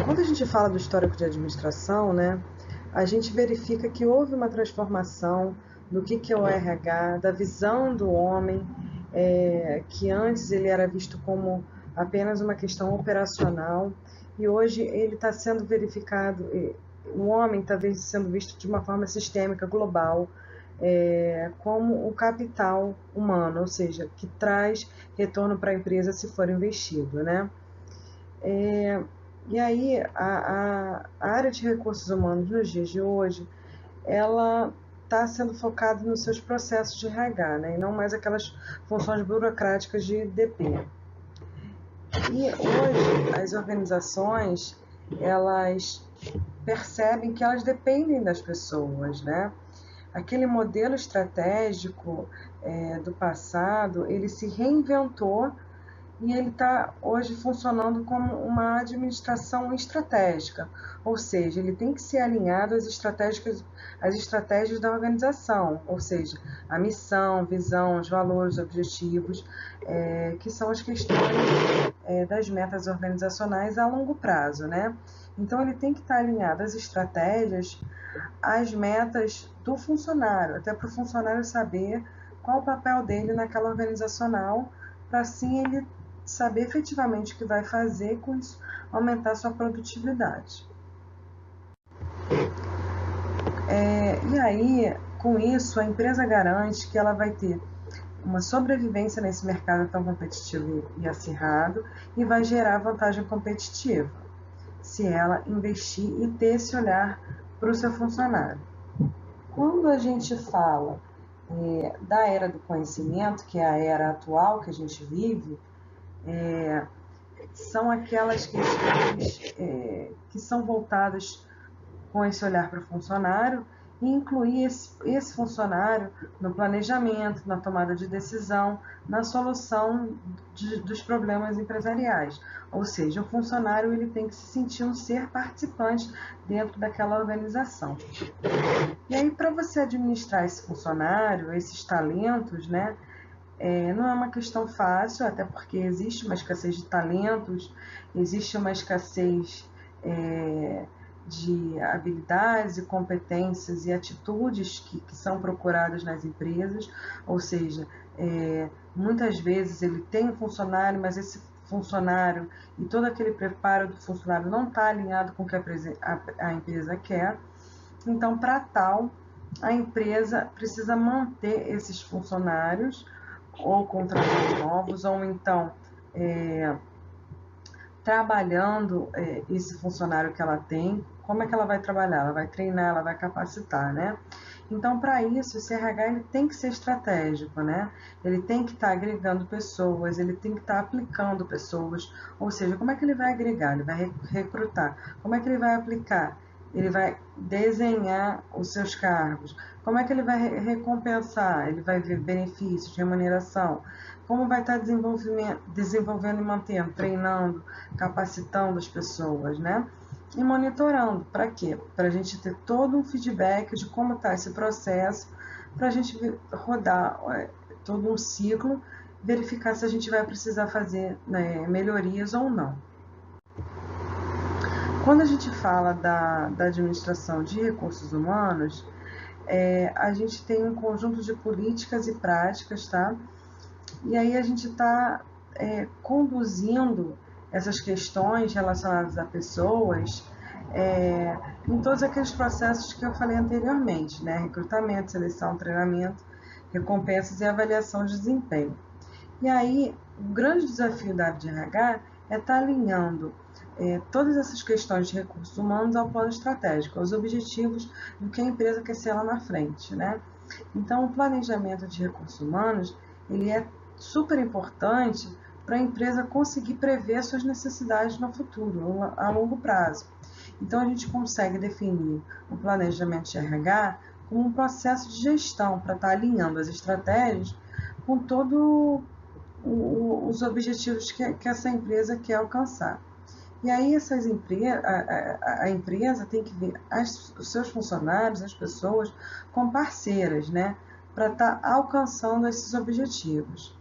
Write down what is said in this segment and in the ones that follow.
Quando a gente fala do histórico de administração, né, a gente verifica que houve uma transformação do que é o RH, da visão do homem, que antes ele era visto como apenas uma questão operacional, e hoje ele está sendo verificado, o homem está sendo visto de uma forma sistêmica, global, como o capital humano, ou seja, que traz retorno para a empresa se for investido, né? E aí, a área de recursos humanos nos dias de hoje, ela está sendo focada nos seus processos de RH, né? E não mais aquelas funções burocráticas de DP. E hoje, as organizações, elas percebem que elas dependem das pessoas, né? Aquele modelo estratégico do passado, ele se reinventou e ele está hoje funcionando como uma administração estratégica, ou seja, ele tem que ser alinhado às estratégias da organização, ou seja, a missão, visão, os valores, objetivos, que são as questões das metas organizacionais a longo prazo, né? Então ele tem que estar alinhado às estratégias, às metas do funcionário, até para o funcionário saber qual o papel dele naquela organizacional, para assim ele saber efetivamente o que vai fazer com isso, aumentar sua produtividade. E aí, com isso, a empresa garante que ela vai ter uma sobrevivência nesse mercado tão competitivo e acirrado e vai gerar vantagem competitiva, se ela investir e ter esse olhar para o seu funcionário. Quando a gente fala da era do conhecimento, que é a era atual que a gente vive, são aquelas questões que são voltadas com esse olhar para o funcionário e incluir esse funcionário no planejamento, na tomada de decisão, na solução dos problemas empresariais. Ou seja, o funcionário ele tem que se sentir um ser participante dentro daquela organização. E aí, para você administrar esse funcionário, esses talentos, né, não é uma questão fácil, até porque existe uma escassez de talentos, existe uma escassez de habilidades e competências e atitudes que são procuradas nas empresas, ou seja, muitas vezes ele tem um funcionário, mas esse funcionário e todo aquele preparo do funcionário não está alinhado com o que a empresa quer. Então, para tal, a empresa precisa manter esses funcionários ou contratar novos, ou então trabalhando esse funcionário que ela tem. Como é que ela vai trabalhar? Ela vai treinar, ela vai capacitar, né? Então, para isso, esse RH ele tem que ser estratégico, né? Ele tem que estar agregando pessoas, ele tem que estar aplicando pessoas, ou seja, como é que ele vai agregar? Ele vai recrutar. Como é que ele vai aplicar? Ele vai desenhar os seus cargos. Como é que ele vai recompensar? Ele vai ver benefícios, remuneração. Como vai estar desenvolvendo e mantendo, treinando, capacitando as pessoas, né? E monitorando. Para quê? Para a gente ter todo um feedback de como está esse processo, para a gente rodar todo um ciclo, verificar se a gente vai precisar fazer melhorias ou não. Quando a gente fala da administração de recursos humanos, a gente tem um conjunto de políticas e práticas, tá? E aí a gente está conduzindo essas questões relacionadas a pessoas em todos aqueles processos que eu falei anteriormente, né? Recrutamento, seleção, treinamento, recompensas e avaliação de desempenho. E aí, o grande desafio da área de RH é estar alinhando todas essas questões de recursos humanos ao plano estratégico, aos objetivos do que a empresa quer ser lá na frente, né? Então, o planejamento de recursos humanos, ele é super importante para a empresa conseguir prever suas necessidades no futuro, a longo prazo. Então, a gente consegue definir o planejamento de RH como um processo de gestão para estar alinhando as estratégias com todos os objetivos que essa empresa quer alcançar. E aí a empresa tem que ver os seus funcionários, as pessoas, como parceiras, né? Para estar alcançando esses objetivos.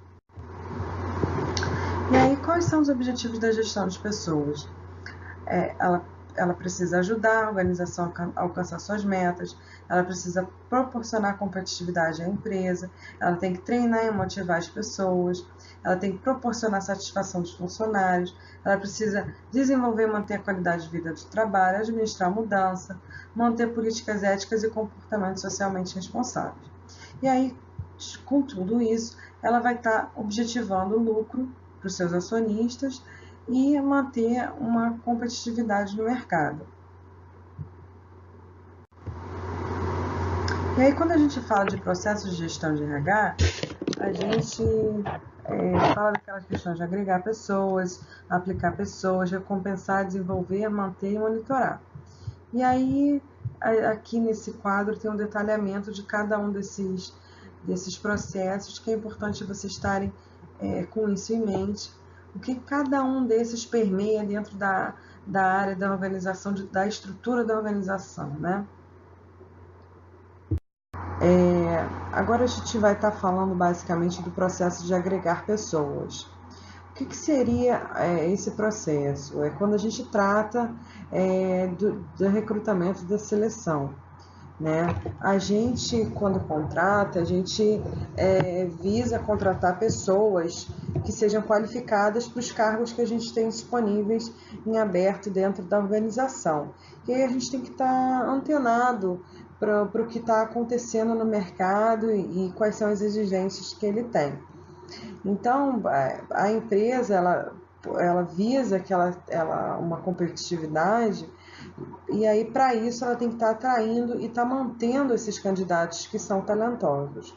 E aí, quais são os objetivos da gestão de pessoas? ela precisa ajudar a organização a alcançar suas metas, ela precisa proporcionar competitividade à empresa, ela tem que treinar e motivar as pessoas, ela tem que proporcionar satisfação dos funcionários, ela precisa desenvolver e manter a qualidade de vida do trabalho, administrar a mudança, manter políticas éticas e comportamentos socialmente responsáveis. E aí, com tudo isso, ela vai estar objetivando o lucro para os seus acionistas e manter uma competitividade no mercado. E aí, quando a gente fala de processos de gestão de RH, a gente fala daquelas questões de agregar pessoas, aplicar pessoas, recompensar, desenvolver, manter e monitorar. E aí, aqui nesse quadro tem um detalhamento de cada um desses processos, que é importante vocês estarem com isso em mente, o que cada um desses permeia dentro da área da organização, da estrutura da organização, né? Agora a gente vai estar falando basicamente do processo de agregar pessoas. O que seria esse processo? É quando a gente trata do recrutamento, da seleção, né? A gente, quando contrata, a gente visa contratar pessoas que sejam qualificadas para os cargos que a gente tem disponíveis em aberto dentro da organização. E aí a gente tem que estar antenado para o que está acontecendo no mercado e quais são as exigências que ele tem. Então, a empresa, ela visa uma competitividade, e aí, para isso, ela tem que estar atraindo e estar mantendo esses candidatos que são talentosos.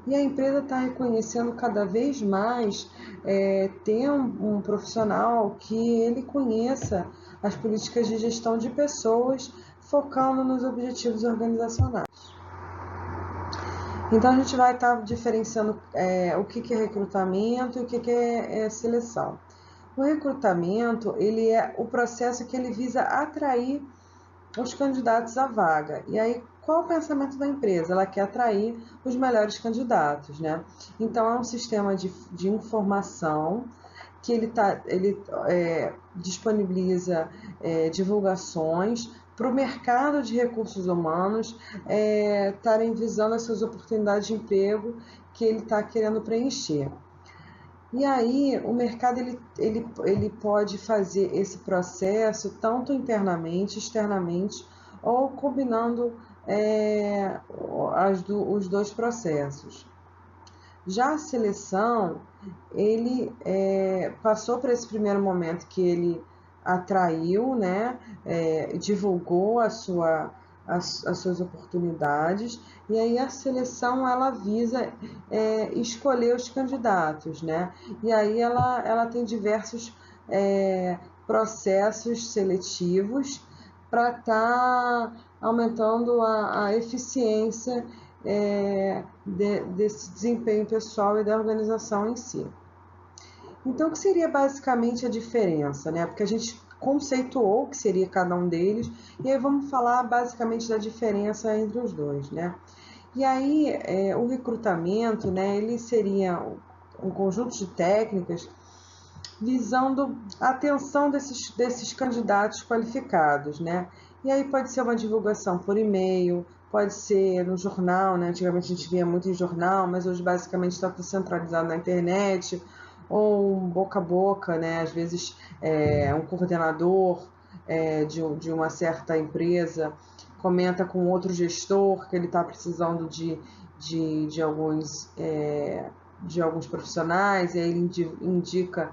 E a empresa está reconhecendo cada vez mais ter um profissional que ele conheça as políticas de gestão de pessoas, focando nos objetivos organizacionais. Então, a gente vai estar diferenciando o que é recrutamento e o que é seleção. O recrutamento, ele é o processo que ele visa atrair os candidatos à vaga. E aí, qual o pensamento da empresa? Ela quer atrair os melhores candidatos, né? Então, é um sistema de informação que ele disponibiliza divulgações para o mercado de recursos humanos estarem visando as suas oportunidades de emprego que ele está querendo preencher. E aí, o mercado ele pode fazer esse processo tanto internamente, externamente, ou combinando os dois processos. Já a seleção, ele passou por esse primeiro momento que ele atraiu, né, divulgou as suas oportunidades, e aí a seleção ela visa escolher os candidatos, né? E aí ela tem diversos processos seletivos para estar aumentando a eficiência desse desempenho pessoal e da organização em si. Então, o que seria basicamente a diferença, né? Porque a gente conceituou o que seria cada um deles, e aí vamos falar basicamente da diferença entre os dois, né? E aí, o recrutamento, né, ele seria um conjunto de técnicas visando a atenção desses candidatos qualificados, né? E aí pode ser uma divulgação por e-mail, pode ser no jornal, né? Antigamente a gente via muito em jornal, mas hoje basicamente está tudo centralizado na internet, ou um boca a boca, né? Às vezes um coordenador de uma certa empresa comenta com outro gestor que ele está precisando de alguns profissionais, e aí ele indica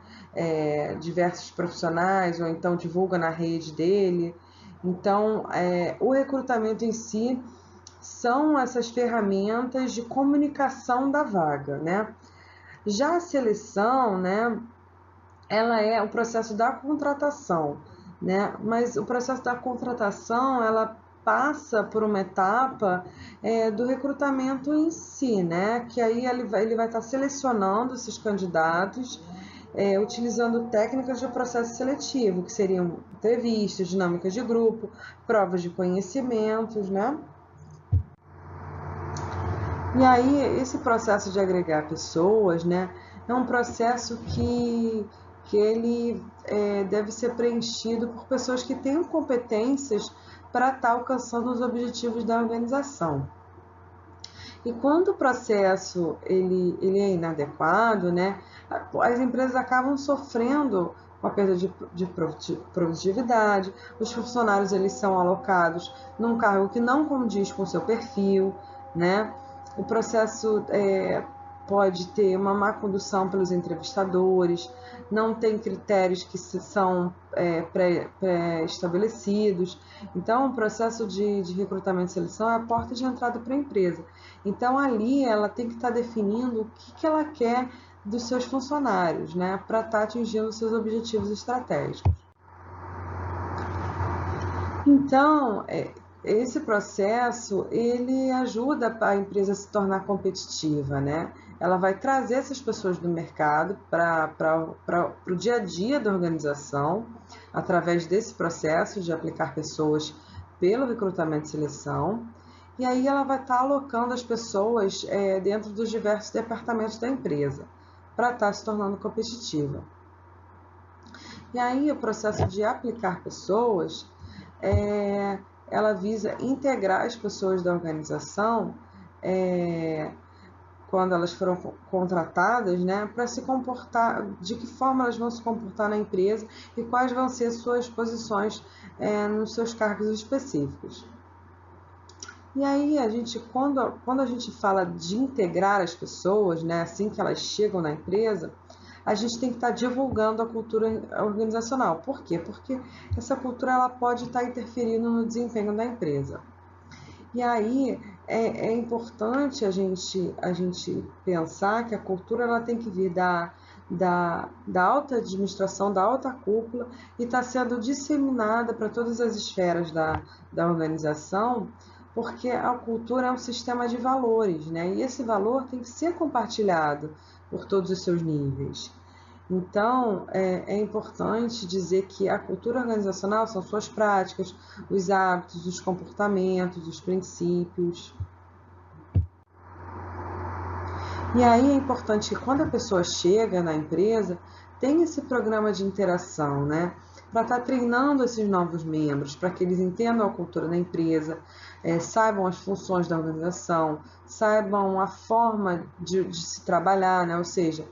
diversos profissionais, ou então divulga na rede dele. Então, o recrutamento em si são essas ferramentas de comunicação da vaga, né? Já a seleção, né, ela é o processo da contratação, né? Mas o processo da contratação, ela passa por uma etapa do recrutamento em si, né? Que aí ele vai estar selecionando esses candidatos, utilizando técnicas de processo seletivo, que seriam entrevistas, dinâmicas de grupo, provas de conhecimentos, né? E aí, esse processo de agregar pessoas, né, é um processo que que ele deve ser preenchido por pessoas que tenham competências para estar alcançando os objetivos da organização. E quando o processo ele é inadequado, né, as empresas acabam sofrendo com a perda de produtividade, os funcionários eles são alocados num cargo que não condiz com o seu perfil, né? O processo pode ter uma má condução pelos entrevistadores, não tem critérios que são pré-estabelecidos. Então, o processo de recrutamento e seleção é a porta de entrada para a empresa. Então, ali ela tem que estar definindo o que ela quer dos seus funcionários, né, para estar atingindo os seus objetivos estratégicos. Então, esse processo, ele ajuda a empresa a se tornar competitiva, né? Ela vai trazer essas pessoas do mercado para o dia a dia da organização, através desse processo de aplicar pessoas pelo recrutamento e seleção, e aí ela vai estar alocando as pessoas dentro dos diversos departamentos da empresa, para estar se tornando competitiva. E aí o processo de aplicar pessoas, ela visa integrar as pessoas da organização quando elas foram contratadas, né, para se comportar, de que forma elas vão se comportar na empresa e quais vão ser suas posições nos seus cargos específicos. E aí, quando a gente fala de integrar as pessoas, né, assim que elas chegam na empresa, a gente tem que estar divulgando a cultura organizacional. Por quê? Porque essa cultura ela pode estar interferindo no desempenho da empresa. E aí é importante a gente pensar que a cultura ela tem que vir da alta administração, da alta cúpula, e está sendo disseminada para todas as esferas da organização, porque a cultura é um sistema de valores, né? E esse valor tem que ser compartilhado por todos os seus níveis. Então, é importante dizer que a cultura organizacional são suas práticas, os hábitos, os comportamentos, os princípios. E aí é importante que quando a pessoa chega na empresa, tenha esse programa de interação, né? Para estar treinando esses novos membros, para que eles entendam a cultura da empresa, saibam as funções da organização, saibam a forma de se trabalhar, né? Ou seja,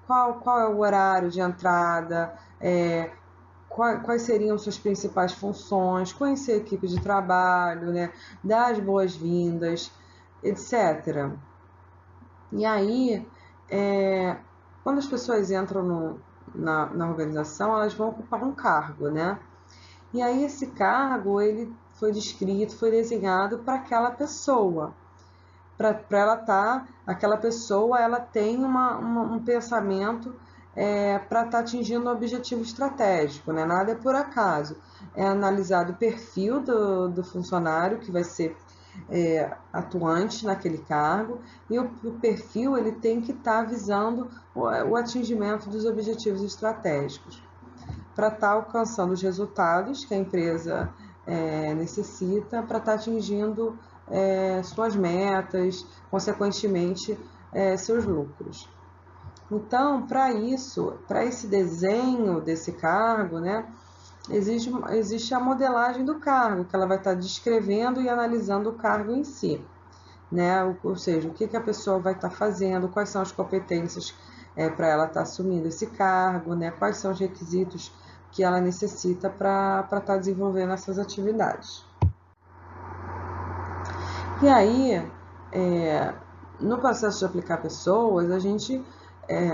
qual é o horário de entrada, quais seriam suas principais funções, conhecer a equipe de trabalho, né? Dar as boas-vindas, etc. E aí, quando as pessoas entram na organização, elas vão ocupar um cargo, né? E aí esse cargo, ele foi descrito, foi desenhado para aquela pessoa. Para ela estar, aquela pessoa, ela tem um pensamento para estar atingindo um objetivo estratégico, né? Nada é por acaso. É analisado o perfil do funcionário que vai ser atuante naquele cargo, e o perfil ele tem que estar visando o atingimento dos objetivos estratégicos, para estar alcançando os resultados que a empresa necessita, para estar atingindo suas metas, consequentemente seus lucros. Então, para isso, para esse desenho desse cargo, né, existe a modelagem do cargo, que ela vai estar descrevendo e analisando o cargo em si, né? Ou seja, o que a pessoa vai estar fazendo, quais são as competências para ela estar assumindo esse cargo, né? Quais são os requisitos que ela necessita para estar desenvolvendo essas atividades. E aí, no processo de aplicar pessoas,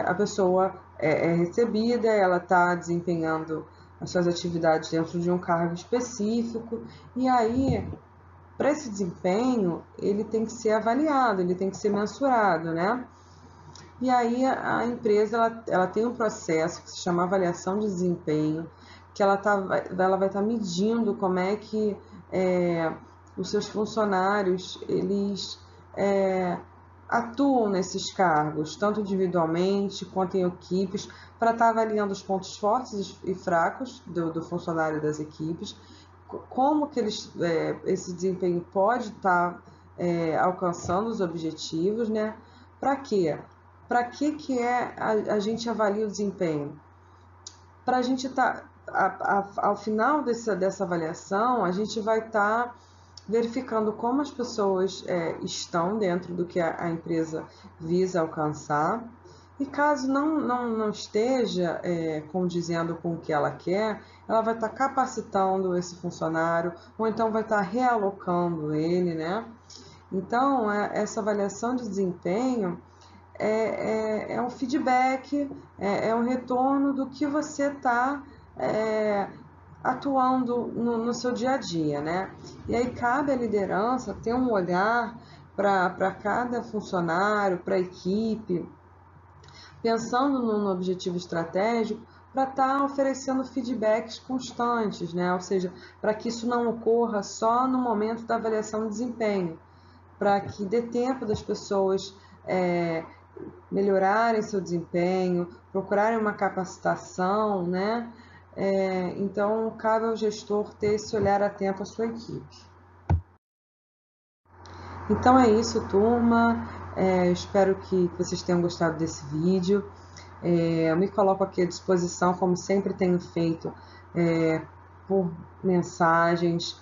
a pessoa é recebida, ela está desempenhando as suas atividades dentro de um cargo específico, e aí, para esse desempenho, ele tem que ser avaliado, ele tem que ser mensurado, né? E aí a empresa ela tem um processo que se chama avaliação de desempenho, que ela vai estar medindo como é que os seus funcionários eles atuam nesses cargos, tanto individualmente quanto em equipes, para estar avaliando os pontos fortes e fracos do funcionário das equipes, como que esse desempenho pode estar alcançando os objetivos, né? Para quê? Para que a gente avalia o desempenho? para a gente estar, ao final dessa avaliação, a gente vai estar verificando como as pessoas estão dentro do que a empresa visa alcançar. E caso não esteja condizendo com o que ela quer, ela vai estar capacitando esse funcionário, ou então vai estar realocando ele, né? Então, essa avaliação de desempenho é um feedback, um retorno do que você está atuando no seu dia a dia, né? E aí cabe à liderança ter um olhar para cada funcionário, para a equipe, pensando no objetivo estratégico, para estar oferecendo feedbacks constantes, né? Ou seja, para que isso não ocorra só no momento da avaliação de desempenho, para que dê tempo das pessoas melhorarem seu desempenho, procurarem uma capacitação, né? Então, cabe ao gestor ter esse olhar atento à sua equipe. Então é isso, turma. Espero que vocês tenham gostado desse vídeo. Eu me coloco aqui à disposição, como sempre tenho feito, por mensagens,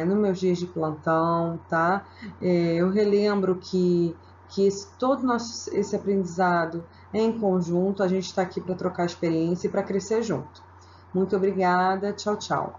nos meus dias de plantão, tá? Eu relembro que todo esse aprendizado é em conjunto, a gente está aqui para trocar experiência e para crescer junto. Muito obrigada, tchau, tchau.